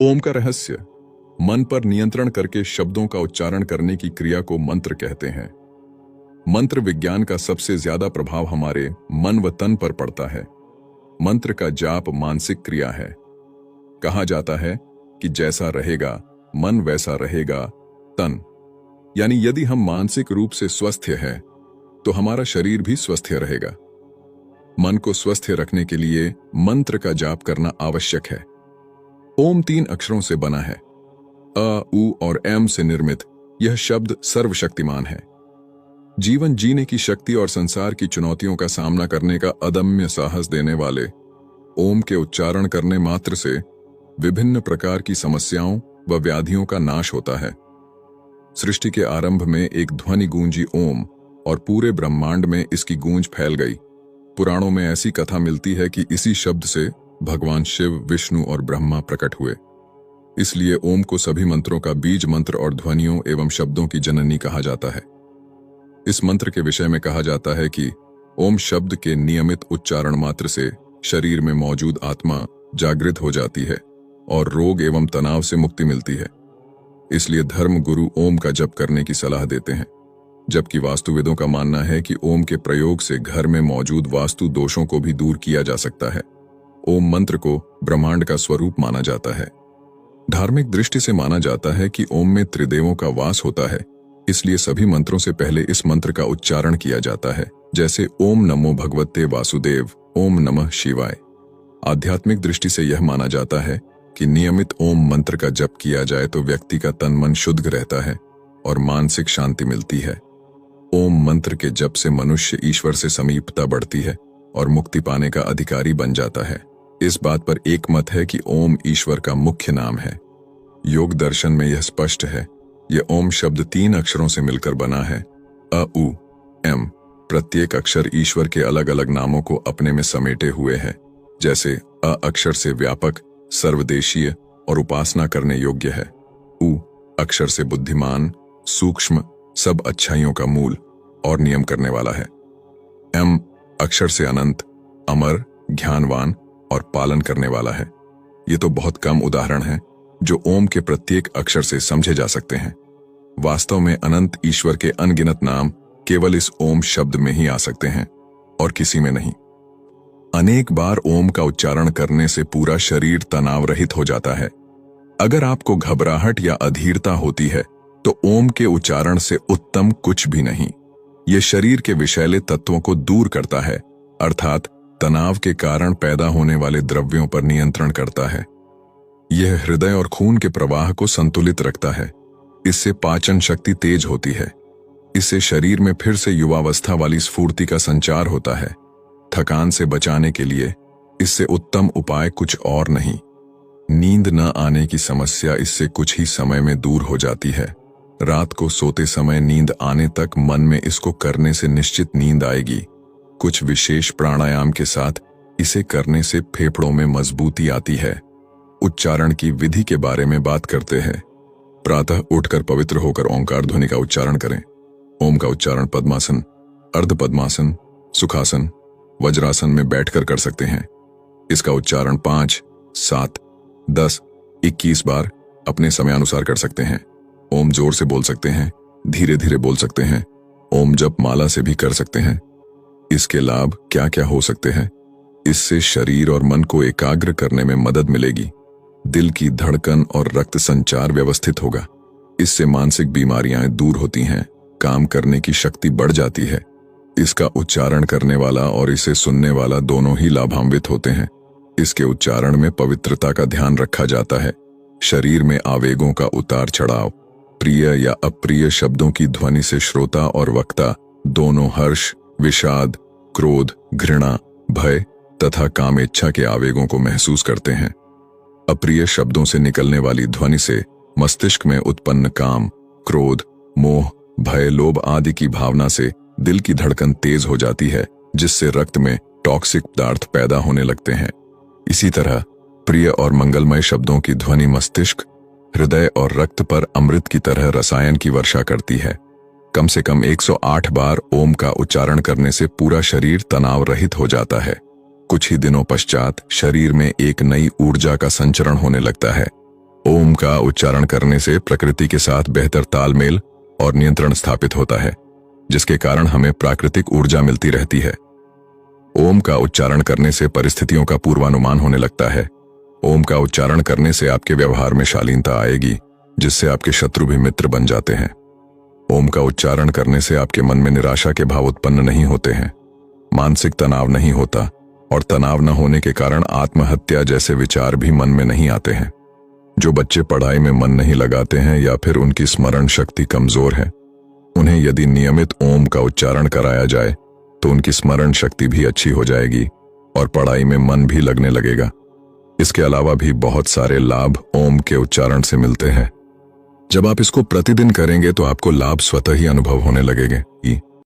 ओम का रहस्य। मन पर नियंत्रण करके शब्दों का उच्चारण करने की क्रिया को मंत्र कहते हैं। मंत्र विज्ञान का सबसे ज्यादा प्रभाव हमारे मन व तन पर पड़ता है। मंत्र का जाप मानसिक क्रिया है। कहा जाता है कि जैसा रहेगा मन वैसा रहेगा तन। यानी यदि हम मानसिक रूप से स्वस्थ हैं तो हमारा शरीर भी स्वस्थ रहेगा। मन को स्वस्थ रखने के लिए मंत्र का जाप करना आवश्यक है। ओम 3 अक्षरों से बना है। अ, उ और एम से निर्मित यह शब्द सर्वशक्तिमान है। जीवन जीने की शक्ति और संसार की चुनौतियों का सामना करने का अदम्य साहस देने वाले ओम के उच्चारण करने मात्र से विभिन्न प्रकार की समस्याओं व व्याधियों का नाश होता है। सृष्टि के आरंभ में एक ध्वनि गूंजी ओम और पूरे ब्रह्मांड में इसकी गूंज फैल गई। पुराणों में ऐसी कथा मिलती है कि इसी शब्द से भगवान शिव, विष्णु और ब्रह्मा प्रकट हुए। इसलिए ओम को सभी मंत्रों का बीज मंत्र और ध्वनियों एवं शब्दों की जननी कहा जाता है। इस मंत्र के विषय में कहा जाता है कि ओम शब्द के नियमित उच्चारण मात्र से शरीर में मौजूद आत्मा जागृत हो जाती है और रोग एवं तनाव से मुक्ति मिलती है। इसलिए धर्म गुरु ओम का जप करने की सलाह देते हैं, जबकि वास्तुविदों का मानना है कि ओम के प्रयोग से घर में मौजूद वास्तु दोषों को भी दूर किया जा सकता है। ओम मंत्र को ब्रह्मांड का स्वरूप माना जाता है। धार्मिक दृष्टि से माना जाता है कि ओम में त्रिदेवों का वास होता है, इसलिए सभी मंत्रों से पहले इस मंत्र का उच्चारण किया जाता है, जैसे ओम नमो भगवते वासुदेव, ओम नमः शिवाय। आध्यात्मिक दृष्टि से यह माना जाता है कि नियमित ओम मंत्र का जप किया जाए तो व्यक्ति का तन मन शुद्ध रहता है और मानसिक शांति मिलती है। ओम मंत्र के जप से मनुष्य ईश्वर से समीपता बढ़ती है और मुक्ति पाने का अधिकारी बन जाता है। इस बात पर एक मत है कि ओम ईश्वर का मुख्य नाम है। योग दर्शन में यह स्पष्ट है। यह ओम शब्द 3 अक्षरों से मिलकर बना है। अ, उ, एम। प्रत्येक अक्षर ईश्वर के अलग अलग नामों को अपने में समेटे हुए है। जैसे अ अक्षर से व्यापक, सर्वदेशीय और उपासना करने योग्य है। उ अक्षर से बुद्धिमान, सूक्ष्म, सब अच्छाइयों का मूल और नियम करने वाला है। एम अक्षर से अनंत, अमर, ज्ञानवान और पालन करने वाला है। ये तो बहुत कम उदाहरण हैं जो ओम के प्रत्येक अक्षर से समझे जा सकते हैं। वास्तव में अनंत ईश्वर के अनगिनत नाम केवल इस ओम शब्द में ही आ सकते हैं और किसी में नहीं। अनेक बार ओम का उच्चारण करने से पूरा शरीर तनाव रहित हो जाता है। अगर आपको घबराहट या अधीरता होती है तो ओम के उच्चारण से उत्तम कुछ भी नहीं। यह शरीर के विषैले तत्वों को दूर करता है, अर्थात तनाव के कारण पैदा होने वाले द्रव्यों पर नियंत्रण करता है। यह हृदय और खून के प्रवाह को संतुलित रखता है। इससे पाचन शक्ति तेज होती है। इससे शरीर में फिर से युवावस्था वाली स्फूर्ति का संचार होता है। थकान से बचाने के लिए इससे उत्तम उपाय कुछ और नहीं। नींद न आने की समस्या इससे कुछ ही समय में दूर हो जाती है। रात को सोते समय नींद आने तक मन में इसको करने से निश्चित नींद आएगी। कुछ विशेष प्राणायाम के साथ इसे करने से फेफड़ों में मजबूती आती है। उच्चारण की विधि के बारे में बात करते हैं। प्रातः उठकर पवित्र होकर ओंकार ध्वनि का उच्चारण करें। ओम का उच्चारण पद्मासन, अर्ध पद्मासन, सुखासन, वज्रासन में बैठकर कर सकते हैं। इसका उच्चारण 5, 7, 10, 21 बार अपने समयानुसार कर सकते हैं। ओम जोर से बोल सकते हैं, धीरे धीरे बोल सकते हैं। ओम जप माला से भी कर सकते हैं। इसके लाभ क्या क्या हो सकते हैं? इससे शरीर और मन को एकाग्र करने में मदद मिलेगी। दिल की धड़कन और रक्त संचार व्यवस्थित होगा। इससे मानसिक बीमारियां दूर होती हैं, काम करने की शक्ति बढ़ जाती है। इसका उच्चारण करने वाला और इसे सुनने वाला दोनों ही लाभान्वित होते हैं। इसके उच्चारण में पवित्रता का ध्यान रखा जाता है। शरीर में आवेगों का उतार चढ़ाव, प्रिय या अप्रिय शब्दों की ध्वनि से श्रोता और वक्ता दोनों हर्ष, विषाद, क्रोध, घृणा, भय तथा कामेच्छा के आवेगों को महसूस करते हैं। अप्रिय शब्दों से निकलने वाली ध्वनि से मस्तिष्क में उत्पन्न काम, क्रोध, मोह, भय, लोभ आदि की भावना से दिल की धड़कन तेज हो जाती है, जिससे रक्त में टॉक्सिक पदार्थ पैदा होने लगते हैं। इसी तरह प्रिय और मंगलमय शब्दों की ध्वनि मस्तिष्क, हृदय और रक्त पर अमृत की तरह रसायन की वर्षा करती है। कम से कम 108 बार ओम का उच्चारण करने से पूरा शरीर तनाव रहित हो जाता है। कुछ ही दिनों पश्चात शरीर में एक नई ऊर्जा का संचरण होने लगता है। ओम का उच्चारण करने से प्रकृति के साथ बेहतर तालमेल और नियंत्रण स्थापित होता है, जिसके कारण हमें प्राकृतिक ऊर्जा मिलती रहती है। ओम का उच्चारण करने से परिस्थितियों का पूर्वानुमान होने लगता है। ओम का उच्चारण करने से आपके व्यवहार में शालीनता आएगी, जिससे आपके शत्रु भी मित्र बन जाते हैं। ओम का उच्चारण करने से आपके मन में निराशा के भाव उत्पन्न नहीं होते हैं, मानसिक तनाव नहीं होता और तनाव न होने के कारण आत्महत्या जैसे विचार भी मन में नहीं आते हैं। जो बच्चे पढ़ाई में मन नहीं लगाते हैं या फिर उनकी स्मरण शक्ति कमजोर है, उन्हें यदि नियमित ओम का उच्चारण कराया जाए तो उनकी स्मरण शक्ति भी अच्छी हो जाएगी और पढ़ाई में मन भी लगने लगेगा। इसके अलावा भी बहुत सारे लाभ ओम के उच्चारण से मिलते हैं। जब आप इसको प्रतिदिन करेंगे तो आपको लाभ स्वतः ही अनुभव होने लगेंगे।